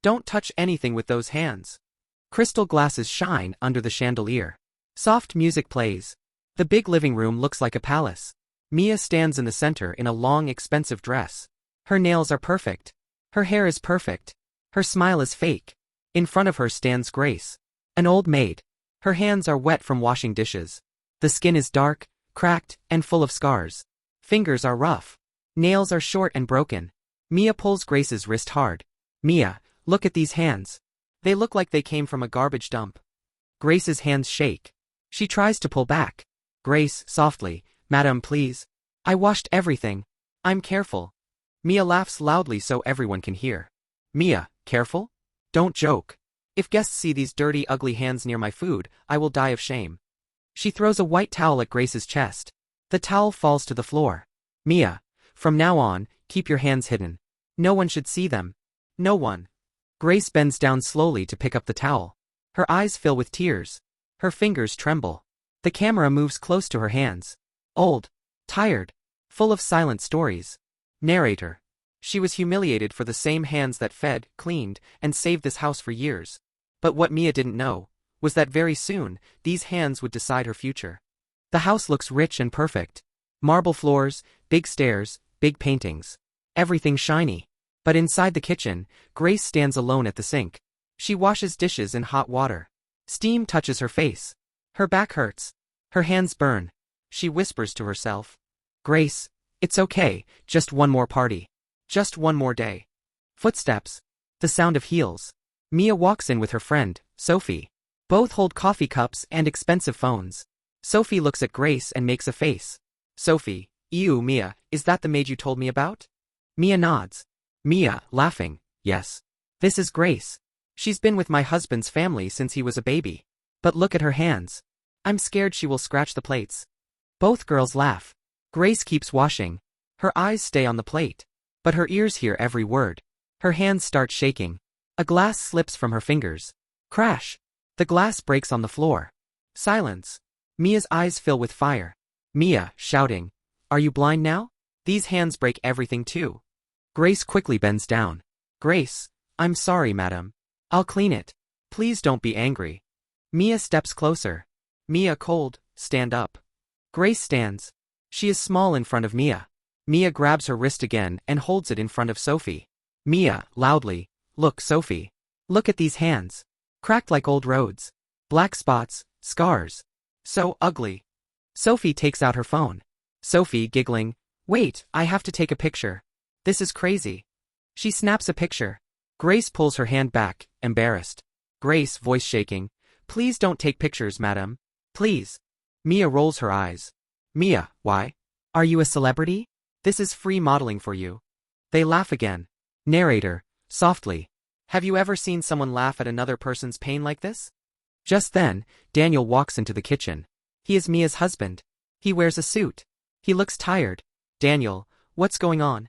Don't touch anything with those hands. Crystal glasses shine under the chandelier. Soft music plays. The big living room looks like a palace. Mia stands in the center in a long, expensive dress. Her nails are perfect. Her hair is perfect. Her smile is fake. In front of her stands Grace, an old maid. Her hands are wet from washing dishes. The skin is dark, cracked, and full of scars. Fingers are rough. Nails are short and broken. Mia pulls Grace's wrist hard. Mia, look at these hands. They look like they came from a garbage dump. Grace's hands shake. She tries to pull back. Grace, softly, Madam, please. I washed everything. I'm careful. Mia laughs loudly so everyone can hear. Mia, careful? Don't joke. If guests see these dirty, ugly hands near my food, I will die of shame. She throws a white towel at Grace's chest. The towel falls to the floor. Mia, from now on, keep your hands hidden. No one should see them. No one. Grace bends down slowly to pick up the towel. Her eyes fill with tears. Her fingers tremble. The camera moves close to her hands. Old. Tired. Full of silent stories. Narrator. She was humiliated for the same hands that fed, cleaned, and saved this house for years. But what Mia didn't know was that very soon, these hands would decide her future. The house looks rich and perfect. Marble floors, big stairs, big paintings. Everything shiny. But inside the kitchen, Grace stands alone at the sink. She washes dishes in hot water. Steam touches her face. Her back hurts. Her hands burn. She whispers to herself. Grace, it's okay, just one more party. Just one more day. Footsteps. The sound of heels. Mia walks in with her friend, Sophie. Both hold coffee cups and expensive phones. Sophie looks at Grace and makes a face. Sophie, ew Mia, is that the maid you told me about? Mia nods. Mia, laughing, yes. This is Grace. She's been with my husband's family since he was a baby. But look at her hands. I'm scared she will scratch the plates. Both girls laugh. Grace keeps washing. Her eyes stay on the plate. But her ears hear every word. Her hands start shaking. A glass slips from her fingers. Crash. The glass breaks on the floor. Silence. Mia's eyes fill with fire. Mia, shouting. Are you blind now? These hands break everything too. Grace quickly bends down. Grace, I'm sorry, madam. I'll clean it. Please don't be angry. Mia steps closer. Mia, cold, stand up. Grace stands. She is small in front of Mia. Mia grabs her wrist again and holds it in front of Sophie. Mia, loudly, look Sophie. Look at these hands. Cracked like old roads. Black spots, scars. So ugly. Sophie takes out her phone. Sophie, giggling, wait, I have to take a picture. This is crazy. She snaps a picture. Grace pulls her hand back, embarrassed. Grace, voice shaking, please don't take pictures, madam. Please. Mia rolls her eyes. Mia, why? Are you a celebrity? This is free modeling for you. They laugh again. Narrator, softly. Have you ever seen someone laugh at another person's pain like this? Just then, Daniel walks into the kitchen. He is Mia's husband. He wears a suit. He looks tired. Daniel, what's going on?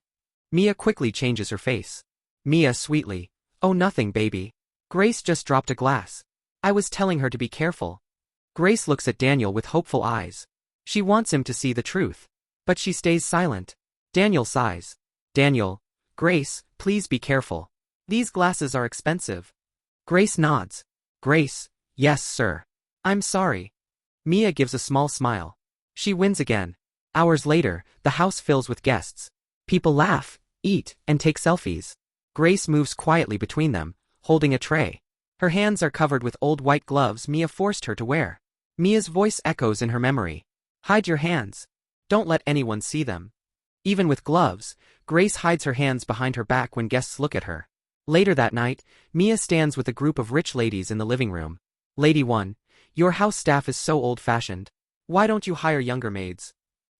Mia quickly changes her face. Mia sweetly, oh nothing baby. Grace just dropped a glass. I was telling her to be careful. Grace looks at Daniel with hopeful eyes. She wants him to see the truth. But she stays silent. Daniel sighs. Daniel, Grace, please be careful. These glasses are expensive. Grace nods. Grace, yes sir. I'm sorry. Mia gives a small smile. She wins again. Hours later, the house fills with guests. People laugh, eat, and take selfies. Grace moves quietly between them, holding a tray. Her hands are covered with old white gloves Mia forced her to wear. Mia's voice echoes in her memory. Hide your hands. Don't let anyone see them. Even with gloves, Grace hides her hands behind her back when guests look at her. Later that night, Mia stands with a group of rich ladies in the living room. Lady 1, your house staff is so old-fashioned. Why don't you hire younger maids?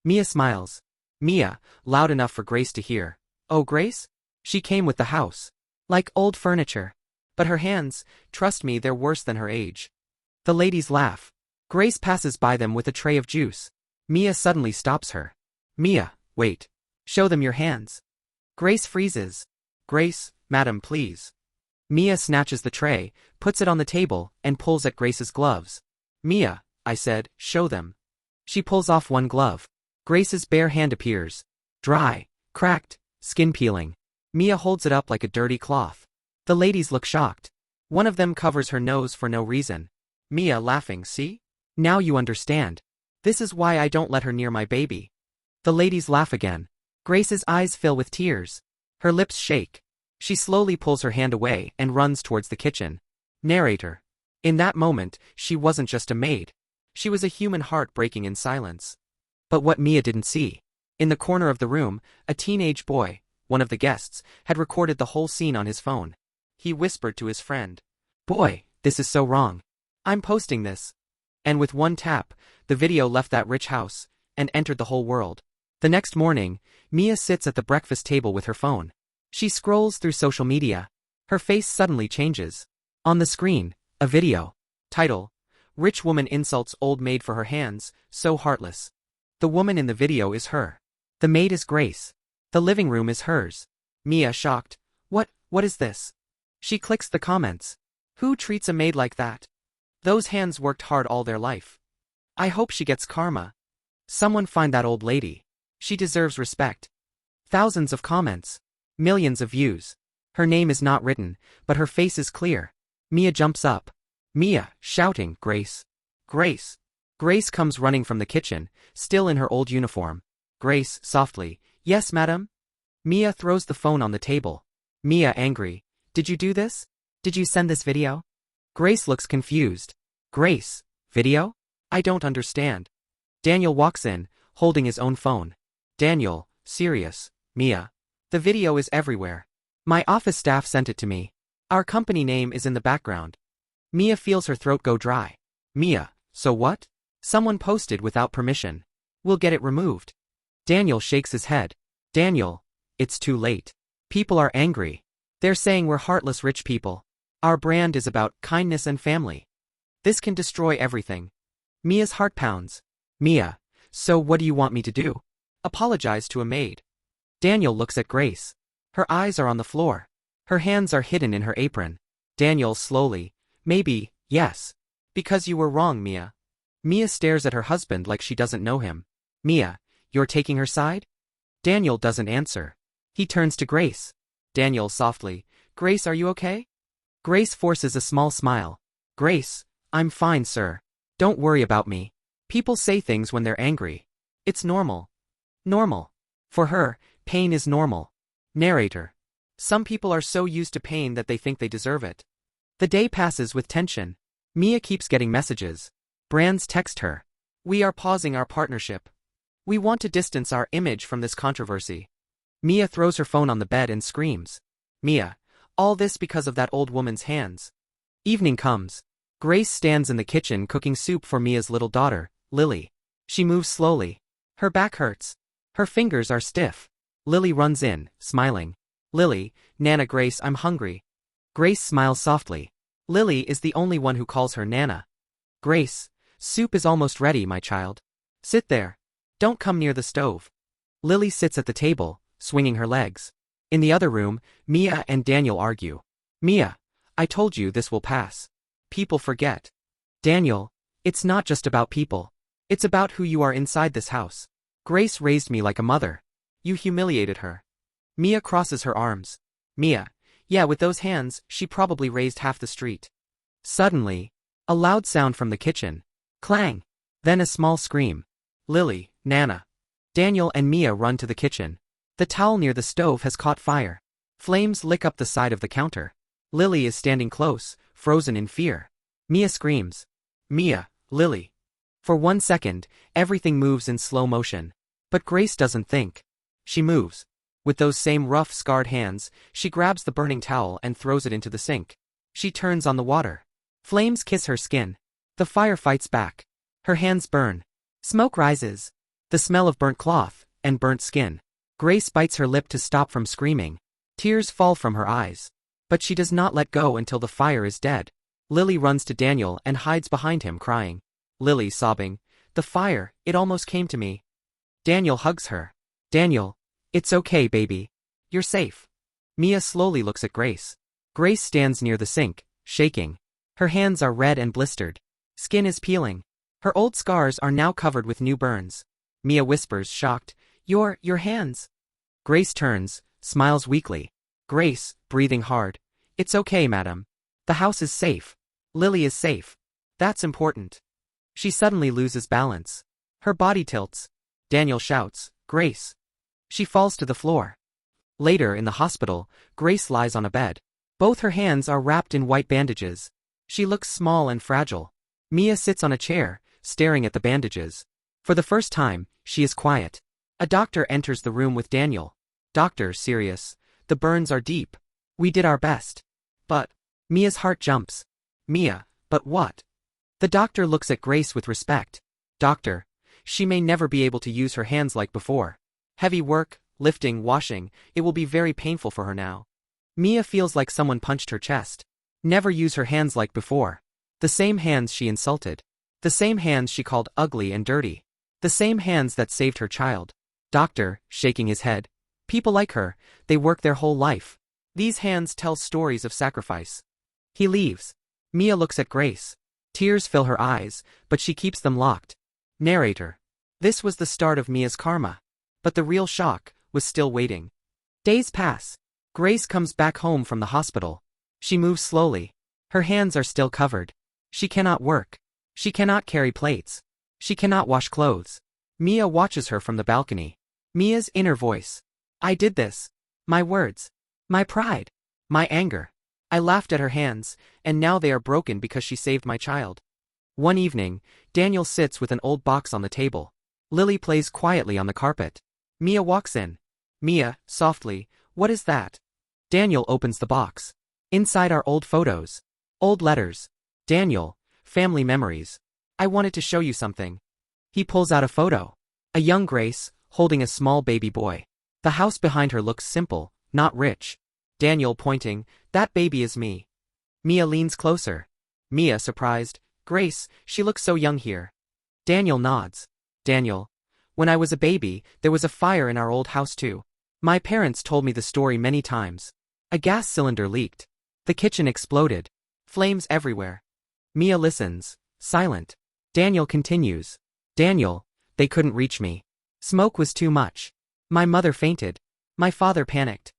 Mia smiles. Mia, loud enough for Grace to hear. Oh Grace? She came with the house. Like old furniture. But her hands, trust me, they're worse than her age. The ladies laugh. Grace passes by them with a tray of juice. Mia suddenly stops her. Mia, wait. Show them your hands. Grace freezes. Grace, madam, please. Mia snatches the tray, puts it on the table, and pulls at Grace's gloves. Mia, I said, show them. She pulls off one glove. Grace's bare hand appears. Dry, cracked, skin peeling. Mia holds it up like a dirty cloth. The ladies look shocked. One of them covers her nose for no reason. Mia laughing, see? Now you understand. This is why I don't let her near my baby. The ladies laugh again. Grace's eyes fill with tears. Her lips shake. She slowly pulls her hand away and runs towards the kitchen. Narrator. In that moment, she wasn't just a maid. She was a human heart breaking in silence. But what Mia didn't see. In the corner of the room, a teenage boy, one of the guests, had recorded the whole scene on his phone. He whispered to his friend. Boy, this is so wrong. I'm posting this. And with one tap, the video left that rich house, and entered the whole world. The next morning, Mia sits at the breakfast table with her phone. She scrolls through social media. Her face suddenly changes. On the screen, a video. Title: Rich woman insults old maid for her hands, so heartless. The woman in the video is her. The maid is Grace. The living room is hers. Mia shocked. What is this? She clicks the comments. Who treats a maid like that? Those hands worked hard all their life. I hope she gets karma. Someone find that old lady. She deserves respect. Thousands of comments. Millions of views. Her name is not written, but her face is clear. Mia jumps up. Mia, shouting, Grace. Grace. Grace comes running from the kitchen, still in her old uniform. Grace, softly, yes, madam? Mia throws the phone on the table. Mia, angry. Did you do this? Did you send this video? Grace looks confused. Grace, video? I don't understand. Daniel walks in, holding his own phone. Daniel, serious, Mia. The video is everywhere. My office staff sent it to me. Our company name is in the background. Mia feels her throat go dry. Mia, so what? Someone posted without permission. We'll get it removed. Daniel shakes his head. Daniel, it's too late. People are angry. They're saying we're heartless rich people. Our brand is about kindness and family. This can destroy everything. Mia's heart pounds. Mia, so what do you want me to do? Apologize to a maid. Daniel looks at Grace. Her eyes are on the floor. Her hands are hidden in her apron. Daniel slowly. Maybe, yes. Because you were wrong, Mia. Mia stares at her husband like she doesn't know him. Mia, you're taking her side? Daniel doesn't answer. He turns to Grace. Daniel softly. Grace, are you okay? Grace forces a small smile. Grace, I'm fine, sir. Don't worry about me. People say things when they're angry. It's normal. Normal. For her, pain is normal. Narrator. Some people are so used to pain that they think they deserve it. The day passes with tension. Mia keeps getting messages. Brands text her. We are pausing our partnership. We want to distance our image from this controversy. Mia throws her phone on the bed and screams. Mia, all this because of that old woman's hands. Evening comes. Grace stands in the kitchen cooking soup for Mia's little daughter, Lily. She moves slowly. Her back hurts. Her fingers are stiff. Lily runs in, smiling. Lily, Nana Grace, I'm hungry. Grace smiles softly. Lily is the only one who calls her Nana. Grace, soup is almost ready, my child. Sit there. Don't come near the stove. Lily sits at the table, swinging her legs. In the other room, Mia and Daniel argue. Mia, I told you this will pass. People forget. Daniel, it's not just about people. It's about who you are inside this house. Grace raised me like a mother. You humiliated her. Mia crosses her arms. Mia, yeah, with those hands, she probably raised half the street. Suddenly, a loud sound from the kitchen. Clang. Then a small scream. Lily, Nana. Daniel and Mia run to the kitchen. The towel near the stove has caught fire. Flames lick up the side of the counter. Lily is standing close, frozen in fear. Mia screams. Mia, Lily. For 1 second, everything moves in slow motion. But Grace doesn't think. She moves. With those same rough, scarred hands, she grabs the burning towel and throws it into the sink. She turns on the water. Flames kiss her skin. The fire fights back. Her hands burn. Smoke rises. The smell of burnt cloth and burnt skin. Grace bites her lip to stop from screaming. Tears fall from her eyes. But she does not let go until the fire is dead. Lily runs to Daniel and hides behind him crying. Lily sobbing. The fire, it almost came to me. Daniel hugs her. Daniel, it's okay, baby. You're safe. Mia slowly looks at Grace. Grace stands near the sink, shaking. Her hands are red and blistered. Skin is peeling. Her old scars are now covered with new burns. Mia whispers, shocked, Your hands. Grace turns, smiles weakly. Grace, breathing hard. It's okay, madam. The house is safe. Lily is safe. That's important. She suddenly loses balance. Her body tilts. Daniel shouts, Grace. She falls to the floor. Later in the hospital, Grace lies on a bed. Both her hands are wrapped in white bandages. She looks small and fragile. Mia sits on a chair, staring at the bandages. For the first time, she is quiet. A doctor enters the room with Daniel. Doctor, serious. The burns are deep. We did our best. But, Mia's heart jumps. Mia, but what? The doctor looks at Grace with respect. Doctor, she may never be able to use her hands like before. Heavy work, lifting, washing, it will be very painful for her now. Mia feels like someone punched her chest. Never use her hands like before. The same hands she insulted. The same hands she called ugly and dirty. The same hands that saved her child. Doctor, shaking his head. People like her, they work their whole life. These hands tell stories of sacrifice. He leaves. Mia looks at Grace. Tears fill her eyes, but she keeps them locked. Narrator. This was the start of Mia's karma. But the real shock was still waiting. Days pass. Grace comes back home from the hospital. She moves slowly. Her hands are still covered. She cannot work. She cannot carry plates. She cannot wash clothes. Mia watches her from the balcony. Mia's inner voice. I did this. My words. My pride. My anger. I laughed at her hands, and now they are broken because she saved my child. One evening, Daniel sits with an old box on the table. Lily plays quietly on the carpet. Mia walks in. Mia, softly, what is that? Daniel opens the box. Inside are old photos. Old letters. Daniel, family memories. I wanted to show you something. He pulls out a photo. A young Grace, holding a small baby boy. The house behind her looks simple, not rich. Daniel pointing, that baby is me. Mia leans closer. Mia surprised, Grace, she looks so young here. Daniel nods. Daniel, when I was a baby, there was a fire in our old house too. My parents told me the story many times. A gas cylinder leaked. The kitchen exploded. Flames everywhere. Mia listens, silent. Daniel continues. Daniel, they couldn't reach me. Smoke was too much. My mother fainted. My father panicked.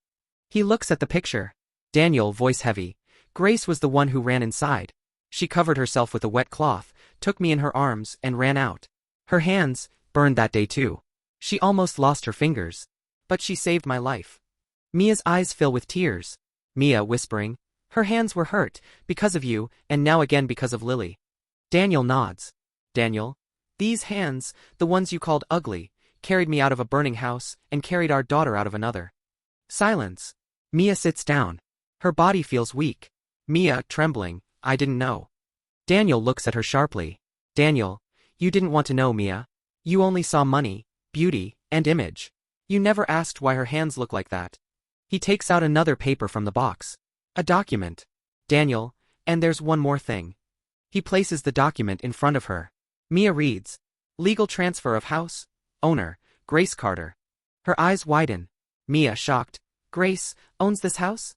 He looks at the picture. Daniel, voice heavy. Grace was the one who ran inside. She covered herself with a wet cloth, took me in her arms, and ran out. Her hands, burned that day too. She almost lost her fingers. But she saved my life. Mia's eyes fill with tears. Mia whispering. Her hands were hurt, because of you, and now again because of Lily. Daniel nods. Daniel, these hands, the ones you called ugly, carried me out of a burning house, and carried our daughter out of another. Silence. Mia sits down. Her body feels weak. Mia, trembling, I didn't know. Daniel looks at her sharply. Daniel, you didn't want to know, Mia. You only saw money, beauty, and image. You never asked why her hands look like that. He takes out another paper from the box. A document. Daniel, and there's one more thing. He places the document in front of her. Mia reads. Legal transfer of house. Owner, Grace Carter. Her eyes widen. Mia, shocked. Grace, owns this house?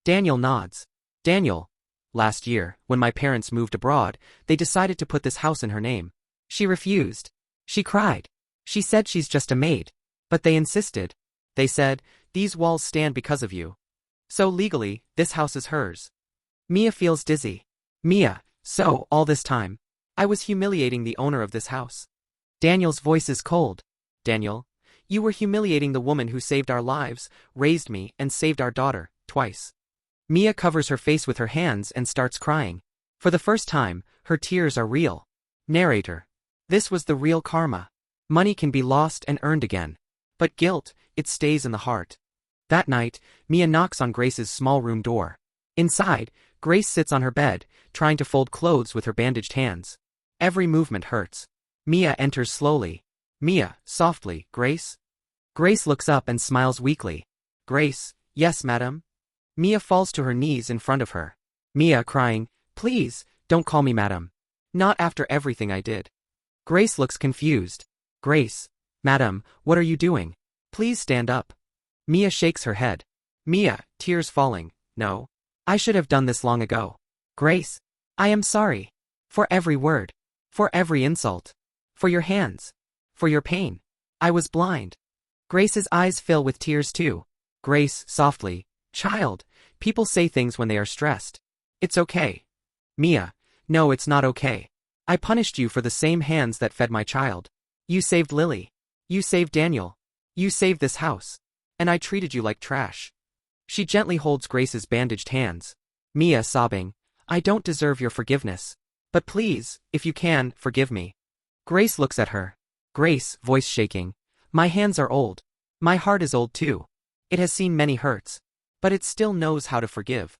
Daniel nods. Daniel. Last year, when my parents moved abroad, they decided to put this house in her name. She refused. She cried. She said she's just a maid. But they insisted. They said, these walls stand because of you. So legally, this house is hers. Mia feels dizzy. Mia, so, all this time, I was humiliating the owner of this house. Daniel's voice is cold. Daniel, you were humiliating the woman who saved our lives, raised me, and saved our daughter, twice. Mia covers her face with her hands and starts crying. For the first time, her tears are real. Narrator. This was the real karma. Money can be lost and earned again. But guilt, it stays in the heart. That night, Mia knocks on Grace's small room door. Inside, Grace sits on her bed, trying to fold clothes with her bandaged hands. Every movement hurts. Mia enters slowly. Mia, softly, Grace? Grace looks up and smiles weakly. Grace, yes, madam? Mia falls to her knees in front of her. Mia, crying, please, don't call me madam. Not after everything I did. Grace looks confused. Grace, madam, what are you doing? Please stand up. Mia shakes her head. Mia, tears falling, no. I should have done this long ago. Grace, I am sorry. For every word. For every insult. For your hands. For your pain. I was blind. Grace's eyes fill with tears too. Grace, softly, child, People say things when they are stressed. It's okay. Mia, no, it's not okay. I punished you for the same hands that fed my child. You saved Lily. You saved Daniel. You saved this house. And I treated you like trash. She gently holds Grace's bandaged hands. Mia sobbing, I don't deserve your forgiveness. But please, if you can, forgive me. Grace looks at her. Grace, voice shaking. My hands are old. My heart is old too. It has seen many hurts. But it still knows how to forgive.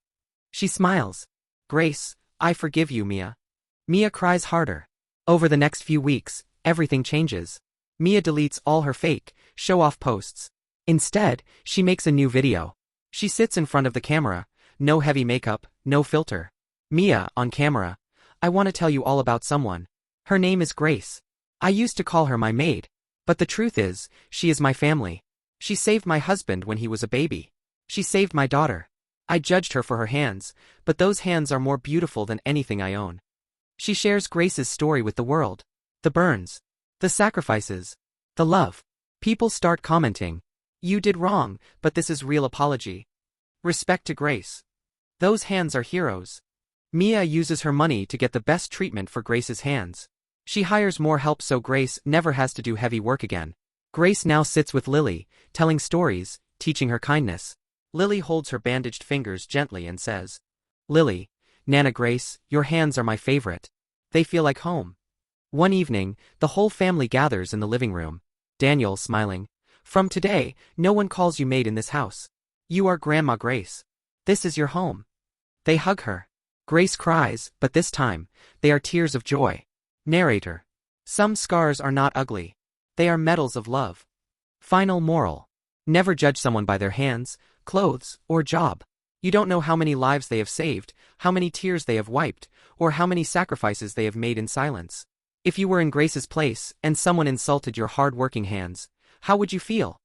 She smiles. Grace, I forgive you, Mia. Mia cries harder. Over the next few weeks, everything changes. Mia deletes all her fake, show-off posts. Instead, she makes a new video. She sits in front of the camera, no heavy makeup, no filter. Mia, on camera. I want to tell you all about someone. Her name is Grace. I used to call her my maid. But the truth is, she is my family. She saved my husband when he was a baby. She saved my daughter. I judged her for her hands, but those hands are more beautiful than anything I own. She shares Grace's story with the world. The burns. The sacrifices. The love. People start commenting. You did wrong, but this is real apology. Respect to Grace. Those hands are heroes. Mia uses her money to get the best treatment for Grace's hands. She hires more help so Grace never has to do heavy work again. Grace now sits with Lily, telling stories, teaching her kindness. Lily holds her bandaged fingers gently and says, Lily, Nana Grace, your hands are my favorite. They feel like home. One evening, the whole family gathers in the living room. Daniel, smiling. From today, no one calls you maid in this house. You are Grandma Grace. This is your home. They hug her. Grace cries, but this time, they are tears of joy. Narrator. Some scars are not ugly. They are medals of love. Final moral. Never judge someone by their hands, clothes, or job. You don't know how many lives they have saved, how many tears they have wiped, or how many sacrifices they have made in silence. If you were in Grace's place and someone insulted your hard-working hands, how would you feel?